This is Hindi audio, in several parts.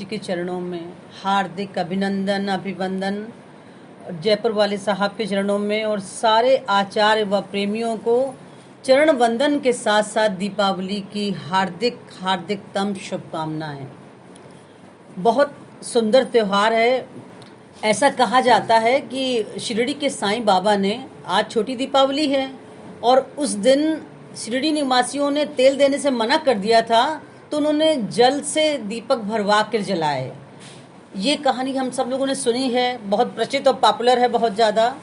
जी के चरणों में हार्दिक अभिनंदन अभिवंदन, जयपुर वाले साहब के चरणों में और सारे आचार्य व प्रेमियों को चरण वंदन के साथ साथ दीपावली की हार्दिक हार्दिकतम शुभकामनाएं। बहुत सुंदर त्यौहार है। ऐसा कहा जाता है कि शिरडी के साईं बाबा ने, आज छोटी दीपावली है और उस दिन शिरडी निवासियों ने तेल देने से मना कर दिया था, तो उन्होंने जल से दीपक भरवा कर जलाए। ये कहानी हम सब लोगों ने सुनी है, बहुत प्रचलित और पॉपुलर है बहुत ज़्यादा।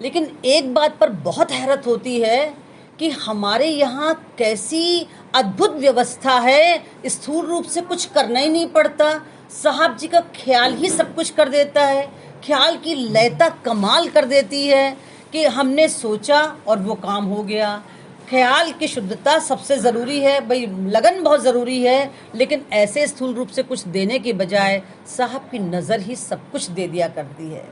लेकिन एक बात पर बहुत हैरत होती है कि हमारे यहाँ कैसी अद्भुत व्यवस्था है, स्थूल रूप से कुछ करना ही नहीं पड़ता। साहब जी का ख्याल ही सब कुछ कर देता है। ख्याल की लयता कमाल कर देती है कि हमने सोचा और वो काम हो गया। ख्याल की शुद्धता सबसे ज़रूरी है भाई, लगन बहुत ज़रूरी है, लेकिन ऐसे स्थूल रूप से कुछ देने के बजाय साहब की नज़र ही सब कुछ दे दिया करती है।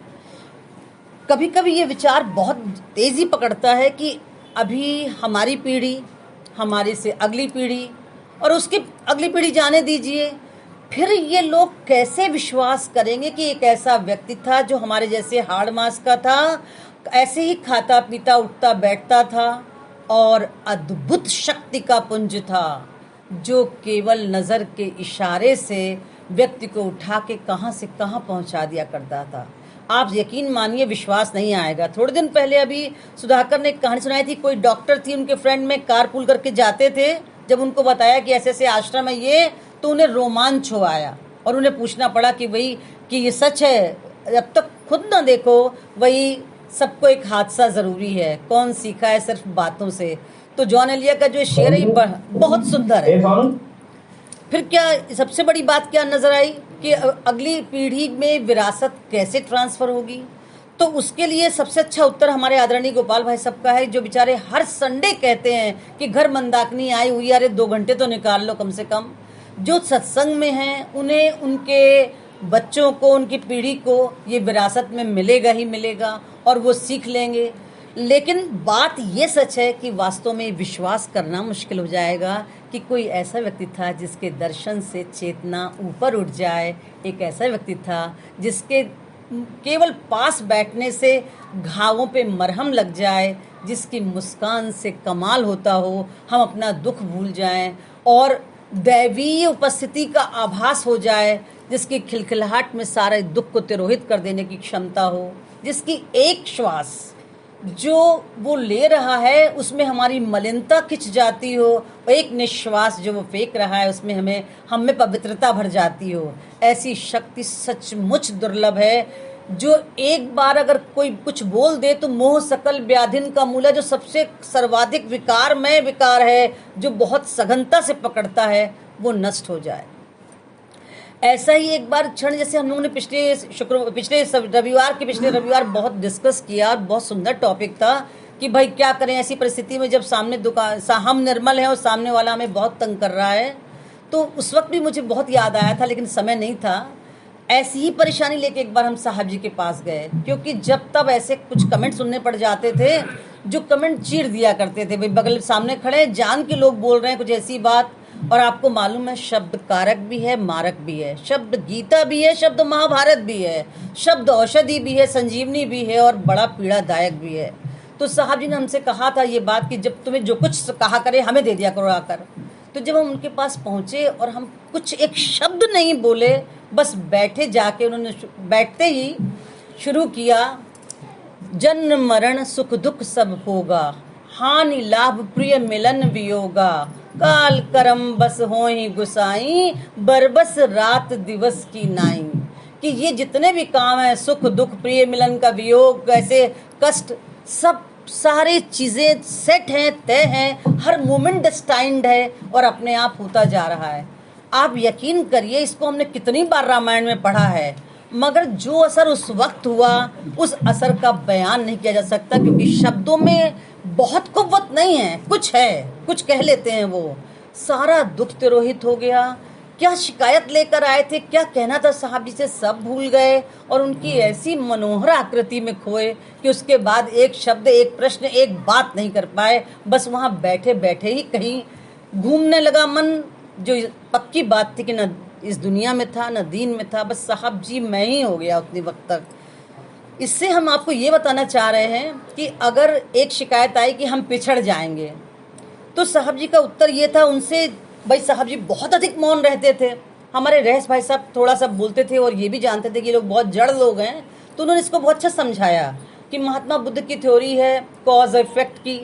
कभी कभी ये विचार बहुत तेज़ी पकड़ता है कि अभी हमारी पीढ़ी, हमारे से अगली पीढ़ी और उसकी अगली पीढ़ी जाने दीजिए, फिर ये लोग कैसे विश्वास करेंगे कि एक ऐसा व्यक्ति था जो हमारे जैसे हाड़ मास का था, ऐसे ही खाता पीता उठता बैठता था और अद्भुत शक्ति का पुंज था, जो केवल नज़र के इशारे से व्यक्ति को उठा के कहाँ से कहाँ पहुँचा दिया करता था। आप यकीन मानिए, विश्वास नहीं आएगा। थोड़े दिन पहले अभी सुधाकर ने एक कहानी सुनाई थी। कोई डॉक्टर थी, उनके फ्रेंड में कारपूल करके जाते थे। जब उनको बताया कि ऐसे ऐसे आश्रम है ये, तो उन्हें रोमांच हो आया और उन्हें पूछना पड़ा कि वही कि ये सच है। जब तक खुद ना देखो, वही सबको एक हादसा ज़रूरी है। कौन सीखा है सिर्फ बातों से। तो जॉन एलिया का जो शेर है बहुत सुंदर है। फिर क्या सबसे बड़ी बात क्या नज़र आई कि अगली पीढ़ी में विरासत कैसे ट्रांसफ़र होगी। तो उसके लिए सबसे अच्छा उत्तर हमारे आदरणीय गोपाल भाई साहब का है, जो बेचारे हर संडे कहते हैं कि घर मंदाकिनी आई हुई, अरे 2 घंटे तो निकाल लो कम से कम। जो सत्संग में हैं उन्हें, उनके बच्चों को, उनकी पीढ़ी को ये विरासत में मिलेगा ही मिलेगा और वो सीख लेंगे। लेकिन बात ये सच है कि वास्तव में विश्वास करना मुश्किल हो जाएगा कि कोई ऐसा व्यक्ति था जिसके दर्शन से चेतना ऊपर उठ जाए। एक ऐसा व्यक्ति था जिसके केवल पास बैठने से घावों पे मरहम लग जाए, जिसकी मुस्कान से कमाल होता हो, हम अपना दुख भूल जाएं और दैवीय उपस्थिति का आभास हो जाए, जिसकी खिलखिलाहट में सारे दुख को तिरोहित कर देने की क्षमता हो, जिसकी एक श्वास जो वो ले रहा है उसमें हमारी मलिनता खिंच जाती हो, एक निश्वास जो वो फेंक रहा है उसमें हम में पवित्रता भर जाती हो। ऐसी शक्ति सचमुच दुर्लभ है, जो एक बार अगर कोई कुछ बोल दे तो मोह सकल व्याधिन का मूल है, जो सबसे सर्वाधिक विकारमय विकार है, जो बहुत सघनता से पकड़ता है, वो नष्ट हो जाए। ऐसा ही एक बार क्षण, जैसे हम लोगों ने पिछले रविवार बहुत डिस्कस किया और बहुत सुंदर टॉपिक था कि भाई क्या करें ऐसी परिस्थिति में जब सामने हम निर्मल हैं और सामने वाला हमें बहुत तंग कर रहा है। तो उस वक्त भी मुझे बहुत याद आया था, लेकिन समय नहीं था। ऐसी ही परेशानी लेके एक बार हम साहब जी के पास गए, क्योंकि जब तब ऐसे कुछ कमेंट सुनने पड़ जाते थे जो कमेंट चीर दिया करते थे। भाई बगल सामने खड़े जान के लोग बोल रहे हैं कुछ ऐसी बात, और आपको मालूम है शब्द कारक भी है, मारक भी है, शब्द गीता भी है, शब्द महाभारत भी है, शब्द औषधि भी है, संजीवनी भी है और बड़ा पीड़ादायक भी है। तो साहब जी ने हमसे कहा था ये बात कि जब तुम्हें जो कुछ कहा करे हमें दे दिया करो आकर। तो जब हम उनके पास पहुँचे और हम कुछ एक शब्द नहीं बोले, बस बैठे, जाके उन्होंने बैठते ही शुरू किया, जन्म मरण सुख दुख सब होगा, हानि लाभ प्रिय मिलन वियोगा, काल करम बस होई गुसाई, बरबस रात दिवस की नाई। कि ये जितने भी काम हैं, सुख दुख प्रिय मिलन का वियोग, ऐसे कष्ट, सब सारी चीज़ें सेट हैं, तय हैं, हर मोमेंट डेस्टाइंड है और अपने आप होता जा रहा है। आप यकीन करिए, इसको हमने कितनी बार रामायण में पढ़ा है, मगर जो असर उस वक्त हुआ उस असर का बयान नहीं किया जा सकता, क्योंकि शब्दों में बहुत कुव्वत नहीं है, कुछ है, कुछ कह लेते हैं। वो सारा दुख तिरोहित हो गया। क्या शिकायत लेकर आए थे, क्या कहना था साहब जी से, सब भूल गए और उनकी ऐसी मनोहर आकृति में खोए कि उसके बाद एक शब्द, एक प्रश्न, एक बात नहीं कर पाए। बस वहाँ बैठे बैठे ही कहीं घूमने लगा मन। जो पक्की बात थी कि न इस दुनिया में था, न दीन में था, बस साहब जी मैं ही हो गया उतने वक्त तक। इससे हम आपको ये बताना चाह रहे हैं कि अगर एक शिकायत आई कि हम पिछड़ जाएंगे, तो साहब जी का उत्तर ये था उनसे, भाई साहब जी बहुत अधिक मौन रहते थे। हमारे रईस भाई साहब थोड़ा सा बोलते थे और ये भी जानते थे कि ये लोग बहुत जड़ लोग हैं, तो उन्होंने इसको बहुत अच्छा समझाया कि महात्मा बुद्ध की थ्योरी है कॉज इफेक्ट की।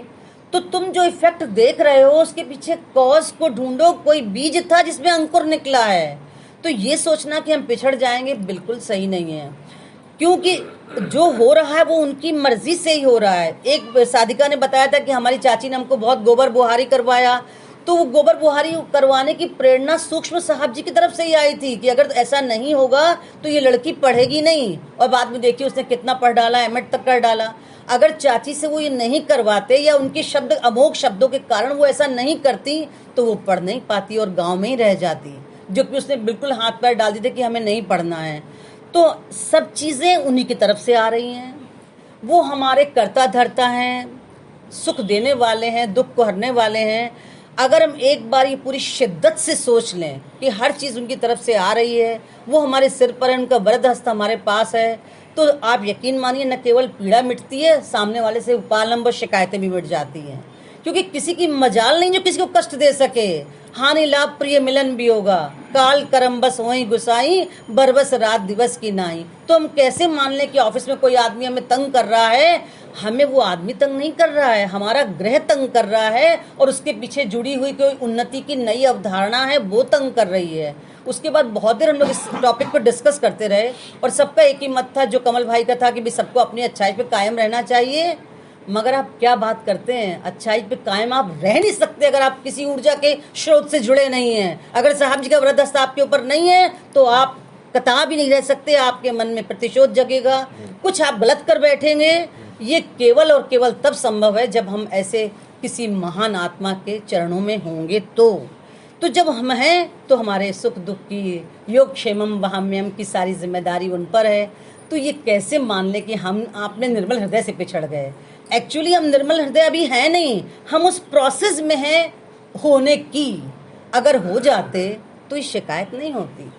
तो तुम जो इफेक्ट देख रहे हो उसके पीछे कॉज को ढूंढो, कोई बीज था जिसमें अंकुर निकला है। तो ये सोचना कि हम पिछड़ जाएंगे बिल्कुल सही नहीं है, क्योंकि जो हो रहा है वो उनकी मर्जी से ही हो रहा है। एक साधिका ने बताया था कि हमारी चाची ने हमको बहुत गोबर बुहारी करवाया, तो वो गोबर बुहारी करवाने की प्रेरणा सूक्ष्म साहब जी की तरफ से ही आई थी कि अगर ऐसा नहीं होगा तो ये लड़की पढ़ेगी नहीं। और बाद में देखिए उसने कितना पढ़ डाला, एमएड तक कर डाला। अगर चाची से वो ये नहीं करवाते या उनके शब्द अमोघ शब्दों के कारण वो ऐसा नहीं करती तो वो पढ़ नहीं पाती और गाँव में ही रह जाती, जो कि उसने बिल्कुल हाथ पैर डाल दिए थे कि हमें नहीं पढ़ना है। तो सब चीज़ें उन्हीं की तरफ से आ रही हैं। वो हमारे कर्ता धर्ता हैं, सुख देने वाले हैं, दुख को हरने वाले हैं। अगर हम एक बार ये पूरी शिद्दत से सोच लें कि हर चीज़ उनकी तरफ से आ रही है, वो हमारे सिर पर है, उनका वरद हस्त हमारे पास है, तो आप यकीन मानिए न केवल पीड़ा मिटती है, सामने वाले से उपालंब शिकायतें भी मिट जाती हैं। क्योंकि किसी की मजाल नहीं जो किसी को कष्ट दे सके। हानि लाभ प्रिय मिलन भी होगा, काल करम बस होई गुसाई, बरबस रात दिवस की नाई। तो हम कैसे मान लें कि ऑफिस में कोई आदमी हमें तंग कर रहा है? हमें वो आदमी तंग नहीं कर रहा है, हमारा ग्रह तंग कर रहा है, और उसके पीछे जुड़ी हुई कोई उन्नति की नई अवधारणा है वो तंग कर रही है। उसके बाद बहुत देर हम लोग इस टॉपिक पर डिस्कस करते रहे और सबका एक ही मत था जो कमल भाई का था कि भी सबको अपनी अच्छाई पे कायम रहना चाहिए। मगर आप क्या बात करते हैं, अच्छाई पे कायम आप रह नहीं सकते अगर आप किसी ऊर्जा के स्रोत से जुड़े नहीं हैं। अगर साहब जी का वरद हस्त आपके ऊपर नहीं है तो आप कतई भी नहीं रह सकते, आपके मन में प्रतिशोध जगेगा, कुछ आप गलत कर बैठेंगे। ये केवल और केवल तब संभव है जब हम ऐसे किसी महान आत्मा के चरणों में होंगे। तो जब हम हैं तो हमारे सुख दुख की, योग क्षेमम वहाम्यम की सारी जिम्मेदारी उन पर है। तो ये कैसे मान ले कि हम आपने निर्मल हृदय से पिछड़ गए? एक्चुअली हम निर्मल हृदय अभी है नहीं, हम उस प्रोसेस में हैं होने की। अगर हो जाते तो ये शिकायत नहीं होती।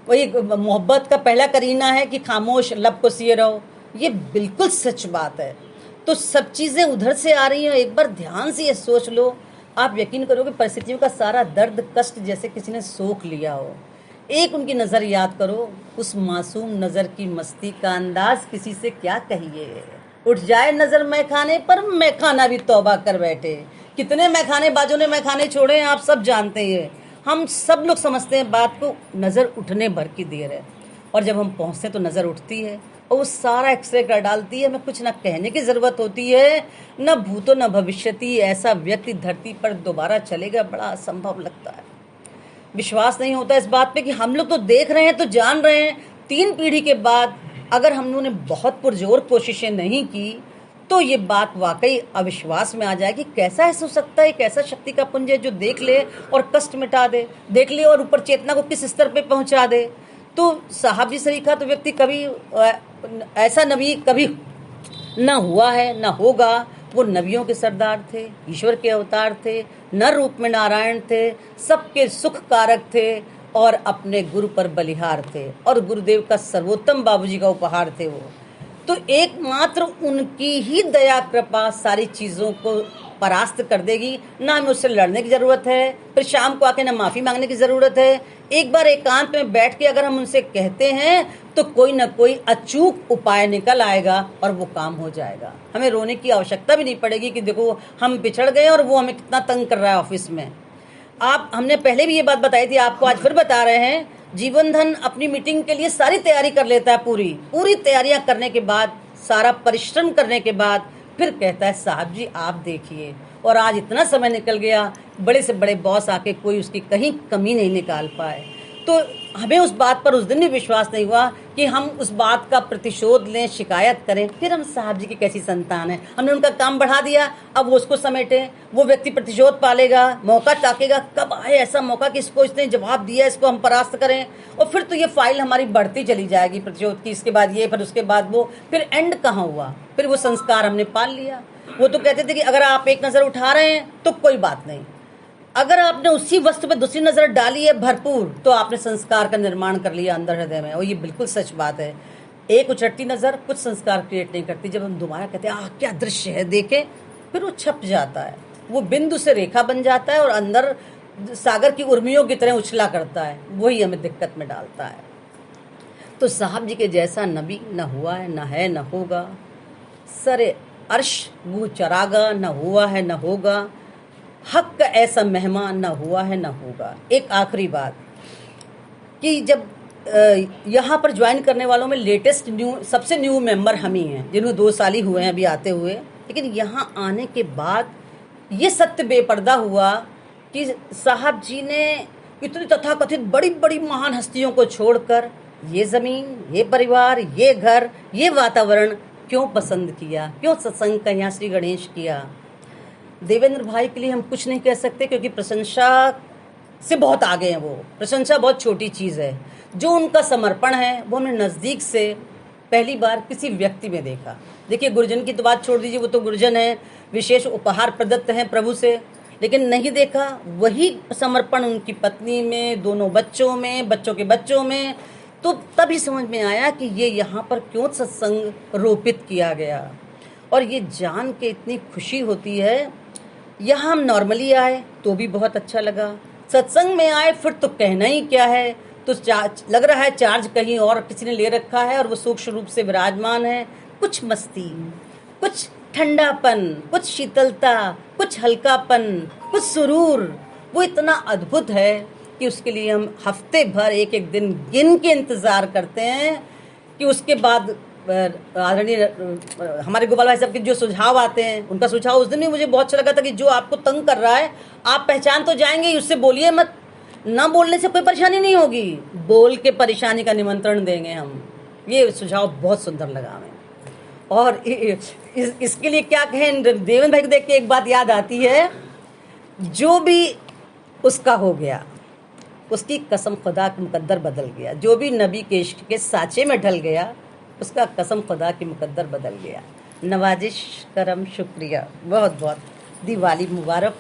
वही मोहब्बत का पहला करीना है कि खामोश लब को सिए रहो, ये बिल्कुल सच बात है। तो सब चीज़ें उधर से आ रही हैं। एक बार ध्यान से ये सोच लो, आप यकीन करोगे परिस्थितियों का सारा दर्द कष्ट जैसे किसी ने सोख लिया हो। एक उनकी नज़र याद करो, उस मासूम नज़र की मस्ती का अंदाज किसी से क्या कहिए। उठ जाए नज़र मैखाने पर, मैखाना भी तौबा कर बैठे। कितने मैखाने बाजों ने मैखाने छोड़े हैं आप सब जानते हैं। हम सब लोग समझते हैं बात को, नज़र उठने भर की देर है, और जब हम पहुँचते तो नज़र उठती है और वो सारा एक्सरे कर डालती है। हमें कुछ ना कहने की ज़रूरत होती है, न भूतो न भविष्यति। ऐसा व्यक्ति धरती पर दोबारा चलेगा, बड़ा असंभव लगता है। विश्वास नहीं होता इस बात पे कि हम लोग तो देख रहे हैं, तो जान रहे हैं। 3 पीढ़ी के बाद अगर हम लोगों ने बहुत पुरजोर कोशिशें नहीं की तो ये बात वाकई अविश्वास में आ जाएगी। कैसा ऐसा हो सकता है? एक ऐसा शक्ति का पुंज है जो देख ले और कष्ट मिटा दे, देख ले और ऊपर चेतना को किस स्तर पे पहुंचा दे। तो साहब जी सरीखा तो व्यक्ति कभी ऐसा नबी कभी न हुआ है न होगा। वो नबियों के सरदार थे, ईश्वर के अवतार थे, नर रूप में नारायण थे, सबके सुख कारक थे और अपने गुरु पर बलिहार थे, और गुरुदेव का सर्वोत्तम बाबूजी का उपहार थे वो। तो एकमात्र उनकी ही दया कृपा सारी चीज़ों को परास्त कर देगी। ना हमें उससे लड़ने की ज़रूरत है, फिर शाम को आके ना माफ़ी मांगने की ज़रूरत है। एक बार एकांत में बैठ के अगर हम उनसे कहते हैं तो कोई ना कोई अचूक उपाय निकल आएगा और वो काम हो जाएगा। हमें रोने की आवश्यकता भी नहीं पड़ेगी कि देखो हम पिछड़ गए और वो हमें कितना तंग कर रहा है ऑफिस में। हमने पहले भी ये बात बताई थी, आपको आज फिर बता रहे हैं। जीवन धन अपनी मीटिंग के लिए सारी तैयारी कर लेता है, पूरी तैयारियां करने के बाद, सारा परिश्रम करने के बाद फिर कहता है साहब जी आप देखिए, और आज इतना समय निकल गया, बड़े से बड़े बॉस आके कोई उसकी कहीं कमी नहीं निकाल पाए। तो हमें उस बात पर उस दिन भी विश्वास नहीं हुआ कि हम उस बात का प्रतिशोध लें, शिकायत करें। फिर हम साहब जी की कैसी संतान है, हमने उनका काम बढ़ा दिया, अब वो उसको समेटें। वो व्यक्ति प्रतिशोध पालेगा, मौका ताकेगा, कब आए ऐसा मौका कि इसको इसने जवाब दिया, इसको हम परास्त करें। और फिर तो ये फाइल हमारी बढ़ती चली जाएगी प्रतिशोध की, इसके बाद ये, फिर उसके बाद वो, फिर एंड कहाँ हुआ? फिर वो संस्कार हमने पाल लिया। वो तो कहते थे कि अगर आप एक नज़र उठा रहे हैं तो कोई बात नहीं, अगर आपने उसी वस्तु पे दूसरी नजर डाली है भरपूर, तो आपने संस्कार का निर्माण कर लिया अंदर हृदय में। और ये बिल्कुल सच बात है। एक उचटती नजर कुछ संस्कार क्रिएट नहीं करती। जब हम दोबारा कहते हैं आह क्या दृश्य है, देखें, फिर वो छप जाता है, वो बिंदु से रेखा बन जाता है और अंदर सागर की उर्मियों की तरह उछला करता है। वही हमें दिक्कत में डालता है। तो साहब जी के जैसा नबी न हुआ है, न है, न होगा। सरे अर्श वो चरागा, न हुआ है, न होगा। हक का ऐसा मेहमान, न हुआ है, न होगा। एक आखिरी बात कि जब यहाँ पर ज्वाइन करने वालों में लेटेस्ट सबसे न्यू मेंबर हम ही हैं, जिन्होंने 2 साल ही हुए हैं अभी आते हुए। लेकिन यहाँ आने के बाद ये सत्य बेपर्दा हुआ कि साहब जी ने इतनी तथाकथित बड़ी बड़ी महान हस्तियों को छोड़कर ये ज़मीन, ये परिवार, ये घर, ये वातावरण क्यों पसंद किया, क्यों सत्संग का यहाँ श्री गणेश किया। देवेंद्र भाई के लिए हम कुछ नहीं कह सकते, क्योंकि प्रशंसा से बहुत आगे हैं वो। प्रशंसा बहुत छोटी चीज़ है। जो उनका समर्पण है वो हमने नज़दीक से पहली बार किसी व्यक्ति में देखा। देखिए, गुरुजन की तो बात छोड़ दीजिए, वो तो गुरुजन है, विशेष उपहार प्रदत्त हैं प्रभु से। लेकिन नहीं देखा वही समर्पण उनकी पत्नी में, दोनों बच्चों में, बच्चों के बच्चों में। तो तभी समझ में आया कि ये यहाँ पर क्यों सत्संग रोपित किया गया। और ये जान के इतनी खुशी होती है, यहाँ हम नॉर्मली आए तो भी बहुत अच्छा लगा, सत्संग में आए फिर तो कहना ही क्या है। तो लग रहा है चार्ज कहीं और किसी ने ले रखा है और वो सूक्ष्म रूप से विराजमान है। कुछ मस्ती, कुछ ठंडापन, कुछ शीतलता, कुछ हल्कापन, कुछ सुरूर, वो इतना अद्भुत है कि उसके लिए हम हफ्ते भर एक एक दिन गिन के इंतज़ार करते हैं कि उसके बाद आदरणीय हमारे गोपाल भाई साहब के जो सुझाव आते हैं, उनका सुझाव उस दिन भी मुझे बहुत अच्छा लगा था कि जो आपको तंग कर रहा है आप पहचान तो जाएंगे, उससे बोलिए मत। ना बोलने से कोई परेशानी नहीं होगी, बोल के परेशानी का निमंत्रण देंगे हम। ये सुझाव बहुत सुंदर लगा हमें। और इसके लिए क्या कहें, देवेंद्र भाई को देख के एक बात याद आती है, जो भी उसका हो गया उसकी कसम खुदा का मुकद्दर बदल गया। जो भी नबी के इश्क के साँचे में ढल गया उसका कसम खुदा की मुकद्दर बदल गया। नवाजिश, करम, शुक्रिया। बहुत बहुत दिवाली मुबारक हो।